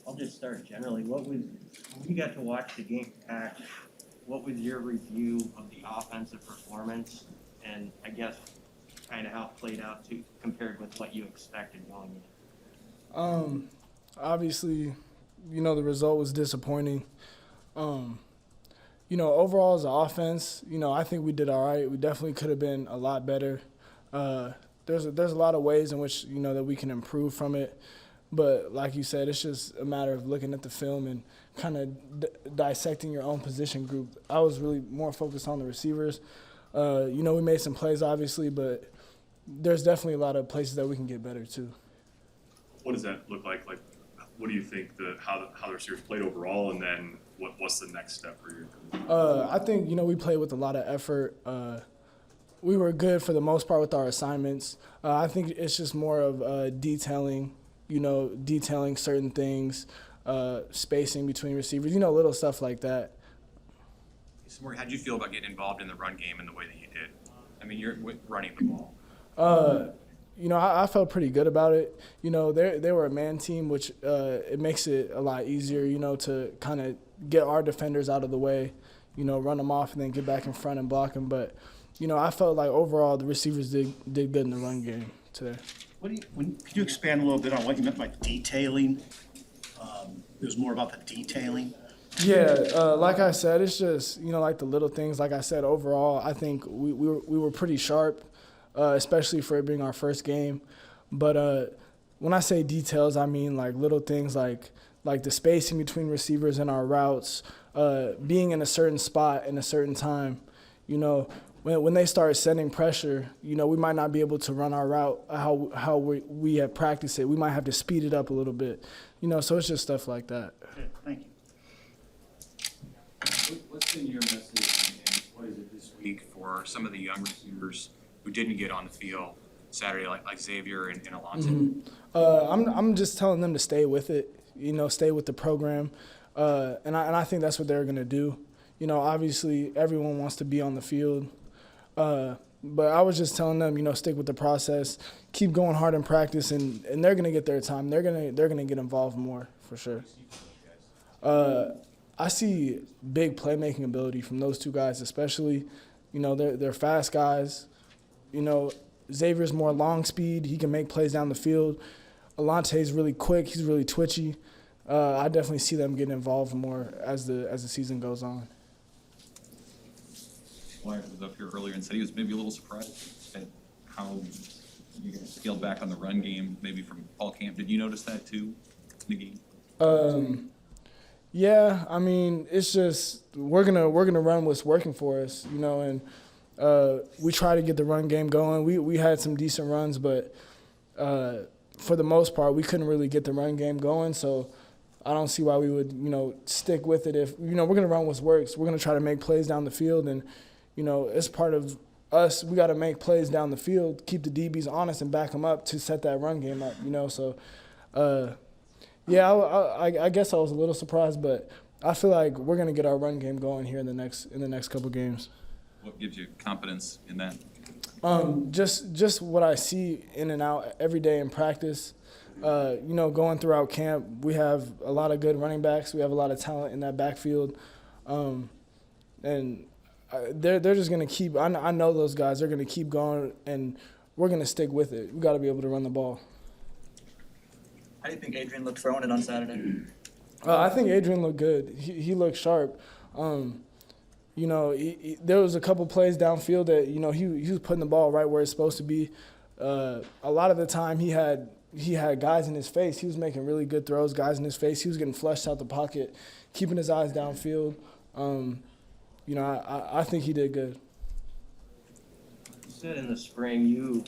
I'll just start generally. When you got to watch the game back, what was your review of the offensive performance, and I guess kind of how it played out to compared with what you expected going in? Obviously, the result was disappointing. Overall as an offense, I think we did all right. We definitely could have been a lot better. There's a lot of ways in which that we can improve from it, but like you said, it's just a matter of looking at the film and kind of dissecting your own position group. I was really more focused on the receivers. We made some plays obviously, but there's definitely a lot of places that we can get better too. What does that look like? Like, what do you think how the receivers played overall, and then what's the next step for you? I think we played with a lot of effort. We were good for the most part with our assignments. I think it's just more of detailing certain things, spacing between receivers, little stuff like that. Samori, how did you feel about getting involved in the run game in the way that you did? I mean, you're running the ball. I felt pretty good about it. They were a man team, which it makes it a lot easier, to kind of get our defenders out of the way, run them off and then get back in front and block them. But, I felt like overall the receivers did good in the run game today. Could you expand a little bit on what you meant by detailing? It was more about the detailing. Yeah, like I said, it's just, like the little things. Like I said, overall, I think we were pretty sharp, especially for it being our first game. But when I say details, I mean like little things like the spacing between receivers and our routes, being in a certain spot in a certain time. When they start sending pressure, we might not be able to run our route how we have practiced it. We might have to speed it up a little bit. So it's just stuff like that. Okay, thank you. What's been your message, and what is it this week for some of the young receivers who didn't get on the field Saturday, like Xavier and Alonzo? Mm-hmm. I'm just telling them to stay with it. Stay with the program, and I think that's what they're gonna do. Obviously everyone wants to be on the field. But I was just telling them, stick with the process, keep going hard in practice, and they're gonna get their time. They're gonna get involved more for sure. I see big playmaking ability from those two guys, especially. They're fast guys. Xavier's more long speed. He can make plays down the field. Alonte's really quick. He's really twitchy. I definitely see them getting involved more as the season goes on. Wyatt was up here earlier and said he was maybe a little surprised at how you guys scaled back on the run game, maybe from Paul Camp. Did you notice that too in the game? Yeah, I mean, it's just we're gonna run what's working for us, and we try to get the run game going. We had some decent runs, but for the most part, we couldn't really get the run game going. So I don't see why we would stick with it. If we're gonna run what works, we're gonna try to make plays down the field, and it's part of us. We got to make plays down the field, keep the DBs honest, and back them up to set that run game up. So. Yeah, I guess I was a little surprised, but I feel like we're gonna get our run game going here in the next couple games. What gives you confidence in that? Just what I see in and out every day in practice. Going throughout camp, we have a lot of good running backs. We have a lot of talent in that backfield, and they're just gonna keep. I know those guys. They're gonna keep going, and we're gonna stick with it. We got to be able to run the ball. How do you think Adrian looked throwing it on Saturday? I think Adrian looked good. He looked sharp. There was a couple plays downfield that he was putting the ball right where it's supposed to be. A lot of the time he had guys in his face. He was making really good throws, guys in his face. He was getting flushed out the pocket, keeping his eyes downfield. I think he did good. You said in the spring you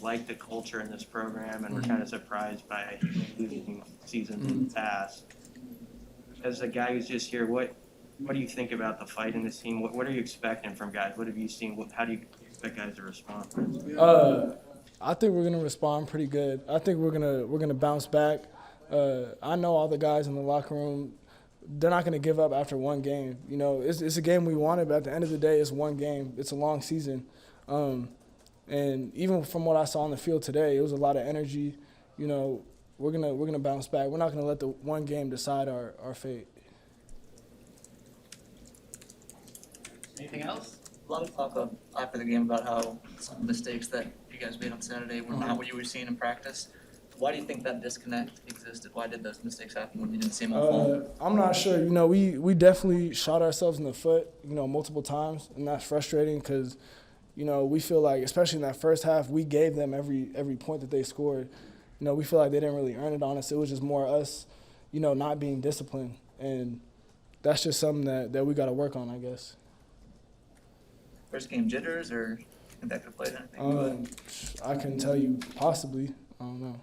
like the culture in this program and we're kind of surprised by losing seasons in the past. As a guy who's just here, what do you think about the fight in this team? What are you expecting from guys? What have you seen? How do you expect guys to respond? I think we're gonna respond pretty good. I think we're gonna bounce back. I know all the guys in the locker room. They're not gonna give up after one game. It's a game we wanted, but at the end of the day, it's one game. It's a long season. And even from what I saw on the field today, it was a lot of energy. we're gonna bounce back. We're not gonna let the one game decide our fate. Anything else? A lot of talk after the game about how some mistakes that you guys made on Saturday were not what you were seeing in practice. Why do you think that disconnect existed? Why did those mistakes happen when you didn't see them on film? I'm not sure. You know, we definitely shot ourselves in the foot, you know, multiple times, and that's frustrating because, you know, we feel like, especially in that first half, we gave them every point that they scored. You know, we feel like they didn't really earn it on us. It was just more us, you know, not being disciplined, and that's just something that we got to work on, I guess. First game jitters, or think that could have played anything? I can tell you possibly. I don't know.